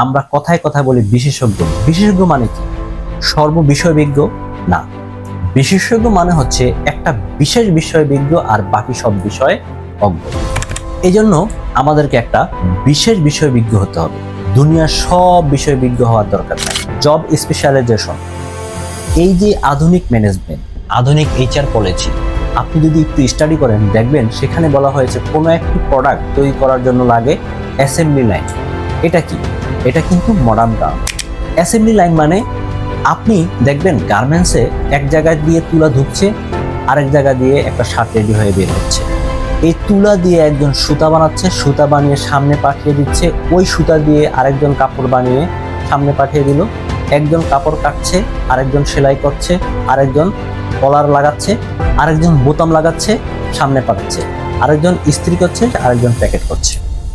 আমরা কথায় কথায় বলি বিশেষজ্ঞ। বিশেষজ্ঞ মানে কি? সর্ববিষয়বিজ্ঞ না। বিশেষজ্ঞ মানে হচ্ছে একটা বিশেষ বিষয় বিজ্ঞ আর বাকি সব বিষয়ে অজ্ঞ। এই জন্য আমাদেরকে একটা বিশেষ বিষয় বিজ্ঞ হতে হবে। দুনিয়ার সব বিষয় বিজ্ঞ হওয়ার দরকার নেই। জব স্পেশালাইজেশন, এই যে আধুনিক ম্যানেজমেন্ট, আধুনিক HR পলিসি, আপনি যদি একটু স্টাডি করেন দেখবেন সেখানে বলা হয়েছে কোনো একটি প্রোডাক্ট তৈরি করার জন্য লাগে অ্যাসেম্বলি লাইন। এটা কি? এটা কিন্তু মডার্ন টার্ম। অ্যাসেম্বলি লাইন মানে আপনি দেখবেন গার্মেন্টসে এক জায়গা দিয়ে তুলা ধুচ্ছে, আরেক জায়গা দিয়ে একটা শার্ট রেডি হয়ে বের হচ্ছে। এই তুলা দিয়ে একজন সুতা বানাচ্ছে, সুতা বানিয়ে সামনে পাঠিয়ে দিচ্ছে, ওই সুতা দিয়ে আরেকজন কাপড় বানিয়ে সামনে পাঠিয়ে দিল। একজন কাপড় কাটছে, আরেকজন সেলাই করছে, আরেকজন কলার লাগাচ্ছে, আরেকজন বোতাম লাগাচ্ছে, সামনে পাঠাচ্ছে, আরেকজন ইস্ত্রি করছে, আরেকজন প্যাকেট করছে।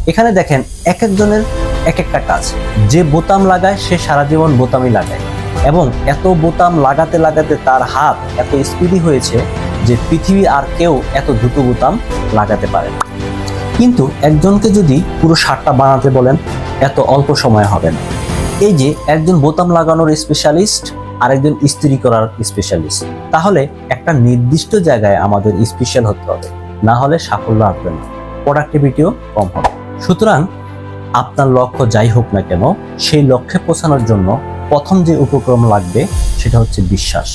এখানে দেখেন এক একজনের এক একটা কাজ। যে বোতাম লাগায় সে সারা জীবন বোতামই লাগায়, এবং এত বোতাম লাগাতে লাগাতে তার হাত এত স্পিডি হয়েছে যে পৃথিবী আর কেউ এত দ্রুত বোতাম লাগাতে পারে না। কিন্তু একজনকে যদি পুরো শার্টটা বানাতে বলেন এত অল্প সময় হবে না। এই যে একজন বোতাম লাগানোর স্পেশালিস্ট, আরেকজন ইস্ত্রি করার স্পেশালিস্ট, তাহলে একটা নির্দিষ্ট জায়গায় আমাদের স্পেশাল হতে হবে, না হলে সাফল্য আসবে না, প্রোডাক্টিভিটিও কম হবে। সুতরাং আপনার লক্ষ্য যাই হোক না কেন, সেই লক্ষ্যে পৌঁছানোর জন্য প্রথম যে উপক্রম লাগবে সেটা হচ্ছে বিশ্বাস।